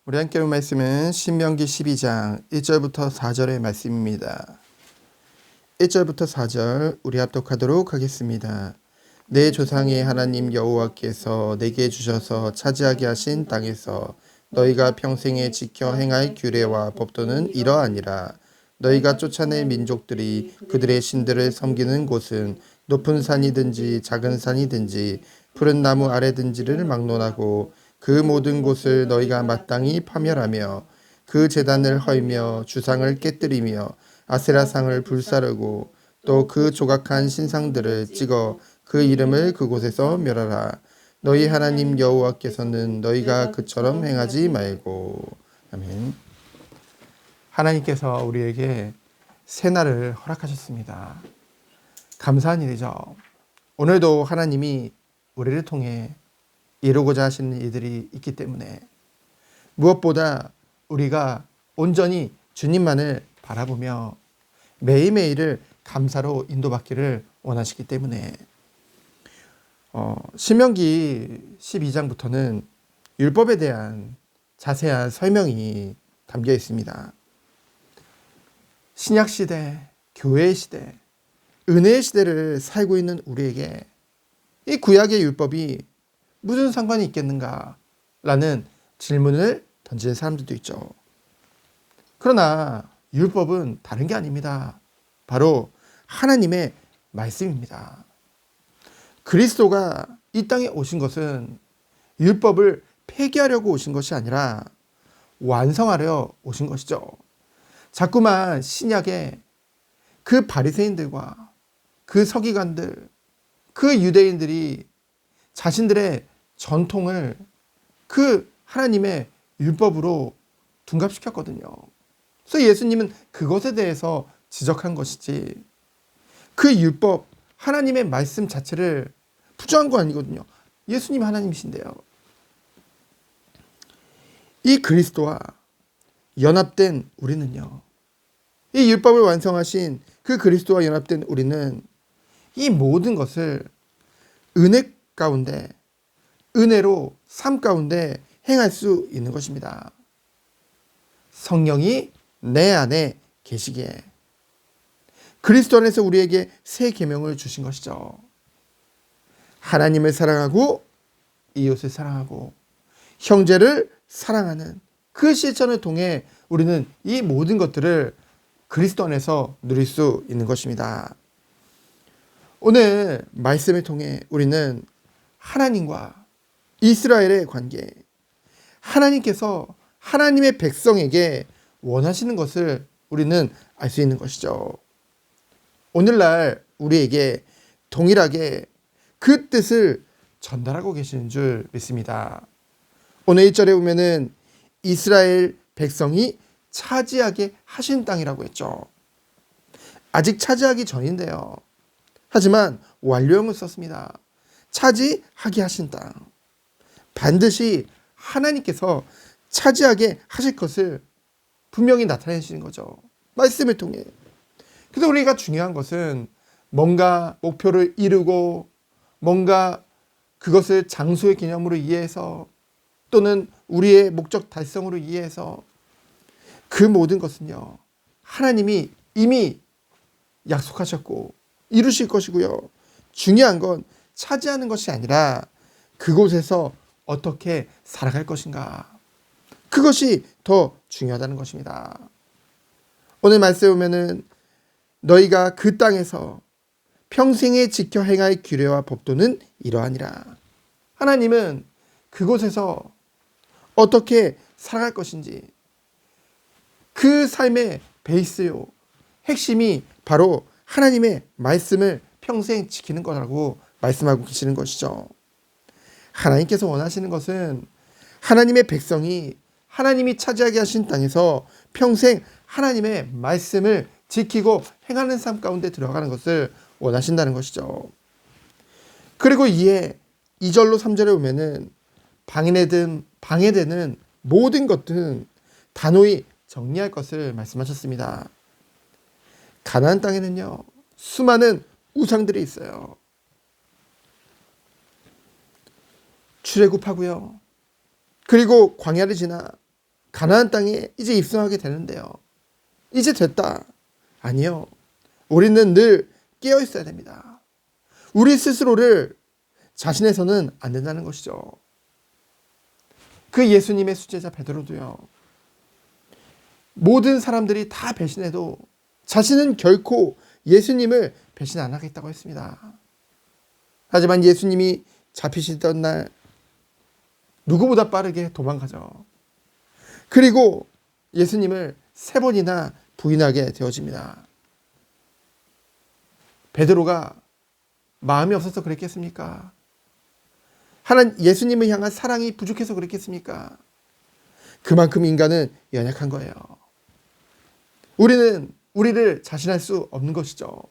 우리 함께 볼 말씀은 신명기 12장 1절부터 4절의 말씀입니다. 1절부터 4절 우리 합독하도록 하겠습니다. 내 조상의 하나님 여호와께서 내게 주셔서 차지하게 하신 땅에서 너희가 평생에 지켜 행할 규례와 법도는 이러하니라. 너희가 쫓아낸 민족들이 그들의 신들을 섬기는 곳은 높은 산이든지 작은 산이든지 푸른 나무 아래든지를 막론하고 그 모든 곳을 너희가 마땅히 파멸하며 그 제단을 헐며 주상을 깨뜨리며 아세라상을 불사르고 또 그 조각한 신상들을 찍어 그 이름을 그곳에서 멸하라. 너희 하나님 여호와께서는 너희가 그처럼 행하지 말고. 아멘. 하나님께서 우리에게 새날을 허락하셨습니다. 감사한 일이죠. 오늘도 하나님이 우리를 통해 이루고자 하시는 일들이 있기 때문에 무엇보다 우리가 온전히 주님만을 바라보며 매일매일을 감사로 인도받기를 원하시기 때문에 신명기 12장부터는 율법에 대한 자세한 설명이 담겨 있습니다. 신약시대, 교회시대, 은혜의 시대를 살고 있는 우리에게 이 구약의 율법이 무슨 상관이 있겠는가? 라는 질문을 던지는 사람들도 있죠. 그러나 율법은 다른 게 아닙니다. 바로 하나님의 말씀입니다. 그리스도가 이 땅에 오신 것은 율법을 폐기하려고 오신 것이 아니라 완성하려 오신 것이죠. 자꾸만 신약에 그 바리새인들과 그 서기관들, 그 유대인들이 자신들의 전통을 그 하나님의 율법으로 둔갑시켰거든요. 그래서 예수님은 그것에 대해서 지적한 것이지 그 율법, 하나님의 말씀 자체를 부정한 거 아니거든요. 예수님 하나님이신데요. 이 그리스도와 연합된 우리는요. 이 율법을 완성하신 그 그리스도와 연합된 우리는 이 모든 것을 은혜 가운데, 은혜로 삶 가운데 행할 수 있는 것입니다. 성령이 내 안에 계시기에 그리스도 안에서 우리에게 새 계명을 주신 것이죠. 하나님을 사랑하고 이웃을 사랑하고 형제를 사랑하는 그 실천을 통해 우리는 이 모든 것들을 그리스도 안에서 누릴 수 있는 것입니다. 오늘 말씀을 통해 우리는 하나님과 이스라엘의 관계, 하나님께서 하나님의 백성에게 원하시는 것을 우리는 알 수 있는 것이죠. 오늘날 우리에게 동일하게 그 뜻을 전달하고 계시는 줄 믿습니다. 오늘 1절에 보면은 이스라엘 백성이 차지하게 하신 땅이라고 했죠. 아직 차지하기 전인데요. 하지만 완료형을 썼습니다. 차지하게 하신 땅. 반드시 하나님께서 차지하게 하실 것을 분명히 나타내시는 거죠. 말씀을 통해. 그래서 우리가 중요한 것은 뭔가 목표를 이루고 뭔가 그것을 장소의 개념으로 이해해서 또는 우리의 목적 달성으로 이해해서 그 모든 것은요. 하나님이 이미 약속하셨고 이루실 것이고요. 중요한 건 차지하는 것이 아니라 그곳에서 어떻게 살아갈 것인가. 그것이 더 중요하다는 것입니다. 오늘 말씀에 보면은 너희가 그 땅에서 평생에 지켜 행할 규례와 법도는 이러하니라. 하나님은 그곳에서 어떻게 살아갈 것인지 그 삶의 베이스요. 핵심이 바로 하나님의 말씀을 평생 지키는 거라고 말씀하고 계시는 것이죠. 하나님께서 원하시는 것은 하나님의 백성이 하나님이 차지하게 하신 땅에서 평생 하나님의 말씀을 지키고 행하는 삶 가운데 들어가는 것을 원하신다는 것이죠. 그리고 이에 2절로 3절에 보면은 방해되는 모든 것들은 단호히 정리할 것을 말씀하셨습니다. 가나안 땅에는요. 수많은 우상들이 있어요. 출애굽하고요. 그리고 광야를 지나 가나안 땅에 이제 입성하게 되는데요. 이제 됐다. 아니요. 우리는 늘 깨어 있어야 됩니다. 우리 스스로를 자신해서는 안 된다는 것이죠. 그 예수님의 수제자 베드로도요. 모든 사람들이 다 배신해도 자신은 결코 예수님을 배신 안 하겠다고 했습니다. 하지만 예수님이 잡히시던 날 누구보다 빠르게 도망가죠. 그리고 예수님을 3번이나 부인하게 되어집니다. 베드로가 마음이 없어서 그랬겠습니까? 예수님을 향한 사랑이 부족해서 그랬겠습니까? 그만큼 인간은 연약한 거예요. 우리는 우리를 자신할 수 없는 것이죠.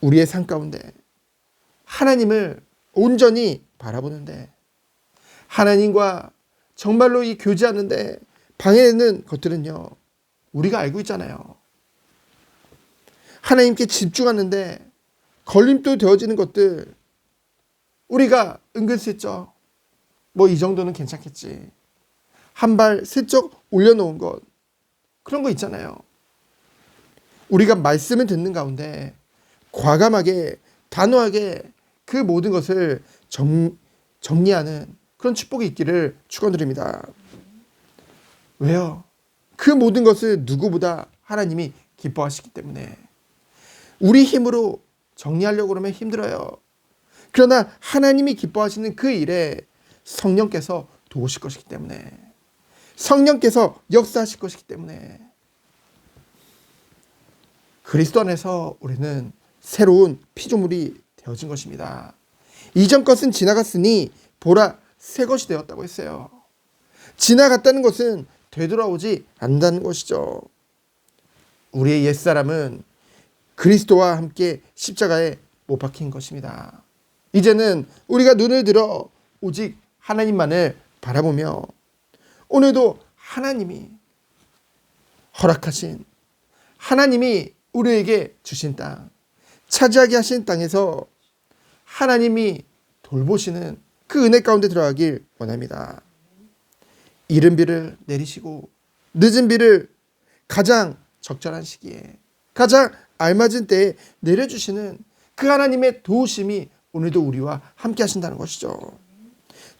우리의 삶 가운데 하나님을 온전히 바라보는데, 하나님과 정말로 이 교제하는데 방해되는 것들은요, 우리가 알고 있잖아요. 하나님께 집중하는데 걸림돌 되어지는 것들, 우리가 은근슬쩍 이 정도는 괜찮겠지, 한 발 슬쩍 올려놓은 것, 그런 거 있잖아요. 우리가 말씀을 듣는 가운데 과감하게 단호하게 그 모든 것을 정리하는 그런 축복이 있기를 축원드립니다. 왜요? 그 모든 것을 누구보다 하나님이 기뻐하시기 때문에. 우리 힘으로 정리하려고 그러면 힘들어요. 그러나 하나님이 기뻐하시는 그 일에 성령께서 도우실 것이기 때문에, 성령께서 역사하실 것이기 때문에, 그리스도 안에서 우리는 새로운 피조물이 되어진 것입니다. 이전 것은 지나갔으니 보라 새 것이 되었다고 했어요. 지나갔다는 것은 되돌아오지 않는다는 것이죠. 우리의 옛사람은 그리스도와 함께 십자가에 못 박힌 것입니다. 이제는 우리가 눈을 들어 오직 하나님만을 바라보며, 오늘도 하나님이 허락하신, 하나님이 우리에게 주신 땅, 차지하게 하신 땅에서 하나님이 돌보시는 그 은혜 가운데 들어가길 원합니다. 이른 비를 내리시고 늦은 비를 가장 적절한 시기에, 가장 알맞은 때에 내려주시는 그 하나님의 도우심이 오늘도 우리와 함께 하신다는 것이죠.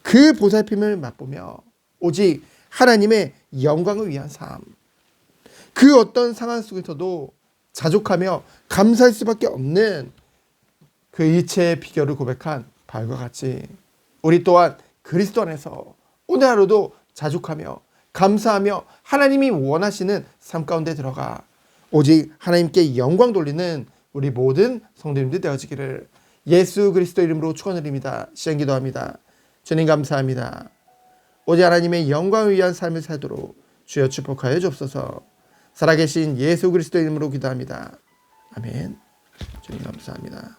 그 보살핌을 맛보며 오직 하나님의 영광을 위한 삶, 그 어떤 상황 속에서도 자족하며 감사할 수밖에 없는 그 일체의 비결을 고백한 바울과 같이, 우리 또한 그리스도 안에서 오늘 하루도 자족하며 감사하며 하나님이 원하시는 삶 가운데 들어가 오직 하나님께 영광 돌리는 우리 모든 성도님들 되어지기를 예수 그리스도 이름으로 축원드립니다. 시행기도합니다. 주님 감사합니다. 오직 하나님의 영광을 위한 삶을 살도록 주여 축복하여 주옵소서. 살아계신 예수 그리스도 이름으로 기도합니다. 아멘. 주님 감사합니다.